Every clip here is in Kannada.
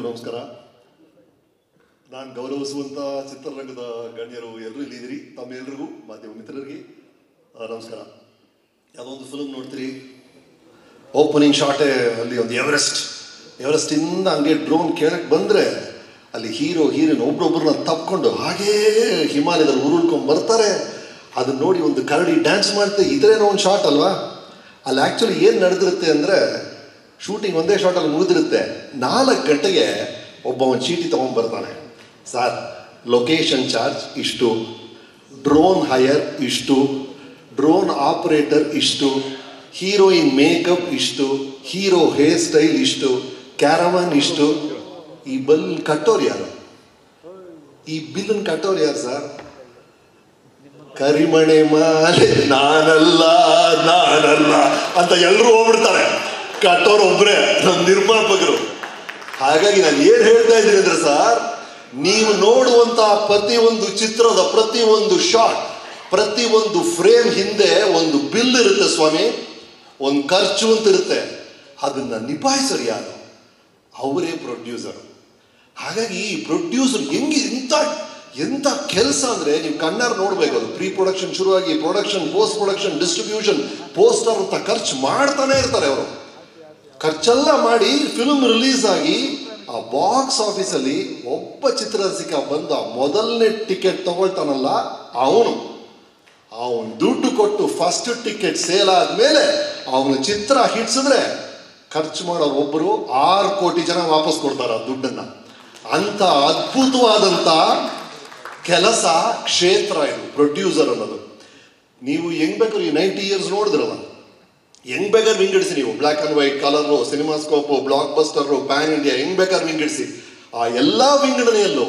ನಮಸ್ಕಾರ. ನಾನು ಗೌರವಿಸುವಂಥ ಚಿತ್ರರಂಗದ ಗಣ್ಯರು ಎಲ್ಲರೂ ಇಲ್ಲಿದ್ದೀರಿ. ತಮ್ಮೆಲ್ಲರಿಗೂ ಮಾಧ್ಯಮ ಮಿತ್ರರಿಗೆ ನಮಸ್ಕಾರ. ಯಾವುದೋ ಒಂದು ಫಿಲ್ಮ್ ನೋಡ್ತೀರಿ, ಓಪನಿಂಗ್ ಶಾಟೇ ಅಲ್ಲಿ ಒಂದು ಎವರೆಸ್ಟಿಂದ ಹಂಗೆ ಡ್ರೋನ್ ಕೇಳಕ್ಕೆ ಬಂದರೆ ಅಲ್ಲಿ ಹೀರೋ ಹೀರೋಯಿನ್ ಒಬ್ರೊಬ್ಬರನ್ನ ತಪ್ಕೊಂಡು ಹಾಗೇ ಹಿಮಾಲಯದಲ್ಲಿ ಉರುಳ್ಕೊಂಡು ಬರ್ತಾರೆ. ಅದನ್ನ ನೋಡಿ ಒಂದು ಕರಡಿ ಡ್ಯಾನ್ಸ್ ಮಾಡ್ತೆ. ಇದ್ರೇನೋ ಒಂದು ಶಾಟ್ ಅಲ್ವಾ? ಅಲ್ಲಿ ಆ್ಯಕ್ಚುಲಿ ಏನು ನಡೆದಿರುತ್ತೆ ಅಂದರೆ, ಶೂಟಿಂಗ್ ಒಂದೇ ಶಾಟಲ್ಲಿ ಮುಗಿದಿರುತ್ತೆ. 4 ಗಂಟೆಗೆ ಒಬ್ಬ ಒಂದು ಚೀಟಿ ತೊಗೊಂಡ್ಬರ್ತಾನೆ. ಸರ್, ಲೊಕೇಶನ್ ಚಾರ್ಜ್ ಇಷ್ಟು, ಡ್ರೋನ್ ಹೈಯರ್ ಇಷ್ಟು, ಡ್ರೋನ್ ಆಪರೇಟರ್ ಇಷ್ಟು, ಹೀರೋಯಿನ್ ಮೇಕಪ್ ಇಷ್ಟು, ಹೀರೋ ಹೇರ್ ಸ್ಟೈಲ್ ಇಷ್ಟು, ಕ್ಯಾರವಾನ್ ಇಷ್ಟು. ಈ ಬಿಲ್ ಕಟ್ಟೋರು ಯಾರು? ಈ ಬಿಲ್ಲನ್ನು ಕಟ್ಟೋರು ಯಾರು ಸರ್? ಕರಿಮಣೆ ಮಾಲೆ ನಾನಲ್ಲ ಅಂತ ಎಲ್ಲರೂ ಹೋಗ್ಬಿಡ್ತಾರೆ. ಕಟ್ಟೋರು ಒಬ್ಬರೇ, ನಮ್ಮ ನಿರ್ಮಾಪಕರು. ಹಾಗಾಗಿ ನಾನು ಏನು ಹೇಳ್ತಾ ಇದ್ದೀನಿ ಅಂದ್ರೆ ಸರ್, ನೀವು ನೋಡುವಂತಹ ಪ್ರತಿಯೊಂದು ಚಿತ್ರದ ಪ್ರತಿಯೊಂದು ಶಾಟ್, ಪ್ರತಿಯೊಂದು ಫ್ರೇಮ್ ಹಿಂದೆ ಒಂದು ಬಿಲ್ ಇರುತ್ತೆ ಸ್ವಾಮಿ, ಒಂದು ಖರ್ಚು ಅಂತ ಇರುತ್ತೆ. ಅದನ್ನ ನಿಭಾಯಿಸೋರು ಯಾರು? ಅವರೇ ಪ್ರೊಡ್ಯೂಸರ್. ಹಾಗಾಗಿ ಈ ಪ್ರೊಡ್ಯೂಸರ್ ಹೆಂಗೆ ಎಂಥ ಕೆಲಸ ಅಂದರೆ, ನೀವು ಕಣ್ಣಾರು ನೋಡ್ಬೇಕು. ಅದು ಪ್ರೀ ಪ್ರೊಡಕ್ಷನ್ ಶುರುವಾಗಿ production, post production, distribution, poster ಅಂತ ಖರ್ಚು ಮಾಡ್ತಾನೆ ಇರ್ತಾರೆ ಅವರು. ಖರ್ಚೆಲ್ಲ ಮಾಡಿ ಫಿಲ್ಮ್ ರಿಲೀಸ್ ಆಗಿ ಆ ಬಾಕ್ಸ್ ಆಫೀಸಲ್ಲಿ ಒಬ್ಬ ಚಿತ್ರರಸಿಕ ಬಂದ ಮೊದಲನೇ ಟಿಕೆಟ್ ತಗೊಳ್ತಾನಲ್ಲ, ಅವನು ದುಡ್ಡು ಕೊಟ್ಟು ಫಸ್ಟ್ ಟಿಕೆಟ್ ಸೇಲ್ ಆದ್ಮೇಲೆ ಅವನ ಚಿತ್ರ ಹಿಡ್ಸಿದ್ರೆ ಖರ್ಚು ಮಾಡೋರು ಒಬ್ಬರು 6 ಕೋಟಿ ಜನ ವಾಪಸ್ ಕೊಡ್ತಾರೆ ಆ ದುಡ್ಡನ್ನ. ಅಂತ ಅದ್ಭುತವಾದಂಥ ಕೆಲಸ ಕ್ಷೇತ್ರ ಇದು ಪ್ರೊಡ್ಯೂಸರ್ ಅನ್ನೋದು. ನೀವು ಹೆಂಗ್ ಬೇಕಾದ್ರೆ ಈ 90 ಇಯರ್ಸ್ ನೋಡಿದ್ರಲ್ಲ, ಹೆಂಗ್ ಬೇಕಾದ್ರೆ ವಿಂಗಡಿಸಿ ನೀವು, black and white, colour, cinemascope, blockbuster, pan India, ಹೆಂಗ್ ಬೇಕಾದ್ರೆ ವಿಂಗಡಿಸಿ. ಆ ಎಲ್ಲ ವಿಂಗಡಣೆಯಲ್ಲೂ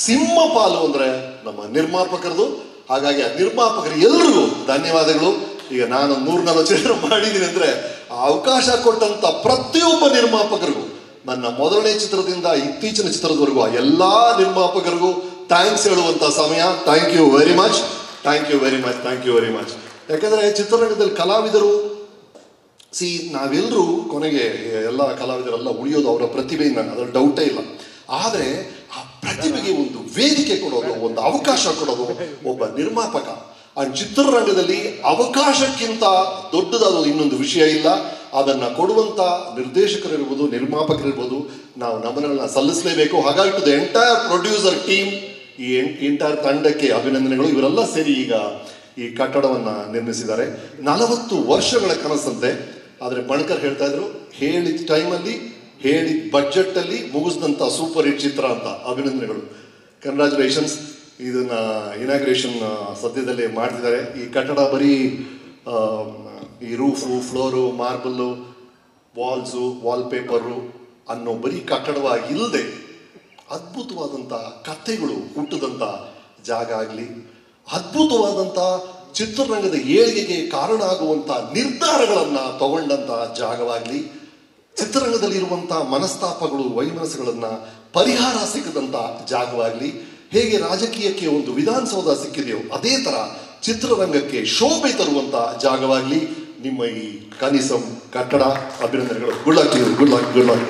ಸಿಂಹ ಪಾಲು ಅಂದ್ರೆ ನಮ್ಮ ನಿರ್ಮಾಪಕರದು. ಹಾಗಾಗಿ ಆ ನಿರ್ಮಾಪಕರು ಎಲ್ರಿಗೂ ಧನ್ಯವಾದಗಳು. ಈಗ ನಾನು 140 ಚಿತ್ರ ಮಾಡಿದ್ದೀನಿ ಅಂದ್ರೆ ಆ ಅವಕಾಶ ಕೊಟ್ಟಂತ ಪ್ರತಿಯೊಬ್ಬ ನಿರ್ಮಾಪಕರಿಗೂ, ನನ್ನ ಮೊದಲನೇ ಚಿತ್ರದಿಂದ ಇತ್ತೀಚಿನ ಚಿತ್ರದವರೆಗೂ ಆ ಎಲ್ಲ ನಿರ್ಮಾಪಕರಿಗೂ ಥ್ಯಾಂಕ್ಸ್ ಹೇಳುವಂತ ಸಮಯ. Thank you very much. ಯಾಕಂದ್ರೆ ಚಿತ್ರರಂಗದಲ್ಲಿ ಕಲಾವಿದರು ನಾವೆಲ್ಲರೂ ಕೊನೆಗೆ ಎಲ್ಲ ಕಲಾವಿದರೆಲ್ಲ ಉಳಿಯೋದು ಅವರ ಪ್ರತಿಭೆಯಿಂದ, ಅದ್ರಲ್ಲಿ ಡೌಟೇ ಇಲ್ಲ. ಆದರೆ ಆ ಪ್ರತಿಭೆಗೆ ಒಂದು ವೇದಿಕೆ ಕೊಡೋದು, ಒಂದು ಅವಕಾಶ ಕೊಡೋದು ಒಬ್ಬ ನಿರ್ಮಾಪಕ. ಆ ಚಿತ್ರರಂಗದಲ್ಲಿ ಅವಕಾಶಕ್ಕಿಂತ ದೊಡ್ಡದಾದ ಇನ್ನೊಂದು ವಿಷಯ ಇಲ್ಲ. ಅದನ್ನ ಕೊಡುವಂತ ನಿರ್ದೇಶಕರಿರ್ಬೋದು, ನಿರ್ಮಾಪಕರಿರ್ಬೋದು, ನಾವು ನಮನಗಳನ್ನ ಸಲ್ಲಿಸಲೇಬೇಕು. ಹಾಗಾಗಿ to the entire producer team, ಈ ಎಂಟೈರ್ ತಂಡಕ್ಕೆ ಅಭಿನಂದನೆಗಳು. ಇವರೆಲ್ಲ ಸೇರಿ ಈಗ ಈ ಕಟ್ಟಡವನ್ನ ನಿರ್ಮಿಸಿದ್ದಾರೆ. 40 ವರ್ಷಗಳ ಕನಸಂತೆ. ಆದರೆ ಬಣಕರ್ ಹೇಳ್ತಾ ಇದ್ರು, ಹೇಳಿದ ಟೈಮಲ್ಲಿ, ಹೇಳಿದ ಬಜೆಟ್ ಅಲ್ಲಿ ಮುಗಿಸಿದಂತ ಸೂಪರ್ ಹಿಟ್ ಚಿತ್ರ ಅಂತ. ಅಭಿನಂದನೆಗಳು, ಕಂಗ್ರಾಚುಲೇಷನ್ಸ್. ಇದನ್ನ ಇನಾಗ್ರೇಷನ್ ಸದ್ಯದಲ್ಲೇ ಮಾಡ್ತಿದ್ದಾರೆ. ಈ ಕಟ್ಟಡ ಬರೀ ಈ ರೂಫು, ಫ್ಲೋರು, ಮಾರ್ಬಲ್ಲು, ವಾಲ್ಸು, ವಾಲ್ಪೇಪರು ಅನ್ನೋ ಬರೀ ಕಟ್ಟಡವಾಗಿಲ್ಲದೆ ಅದ್ಭುತವಾದಂಥ ಕಥೆಗಳು ಹುಟ್ಟಿದಂಥ ಜಾಗ ಆಗಲಿ, ಅದ್ಭುತವಾದಂಥ ಚಿತ್ರರಂಗದ ಏಳಿಗೆಗೆ ಕಾರಣ ಆಗುವಂಥ ನಿರ್ಧಾರಗಳನ್ನು ತಗೊಂಡಂಥ ಜಾಗವಾಗಲಿ, ಚಿತ್ರರಂಗದಲ್ಲಿರುವಂಥ ಮನಸ್ತಾಪಗಳು, ವೈಮನಸ್ಸುಗಳನ್ನು ಪರಿಹಾರ ಸಿಕ್ಕದಂಥ ಜಾಗವಾಗಲಿ, ಹೇಗೆ ರಾಜಕೀಯಕ್ಕೆ ಒಂದು ವಿಧಾನಸೌಧ ಸಿಕ್ಕಿದೆಯೋ ಅದೇ ಥರ ಚಿತ್ರರಂಗಕ್ಕೆ ಶೋಭೆ ತರುವಂಥ ಜಾಗವಾಗಲಿ ನಿಮ್ಮ ಈ ಕನಿಸಂ ಕಟ್ಟಡ. ಅಭಿನಂದನೆಗಳು. Good luck.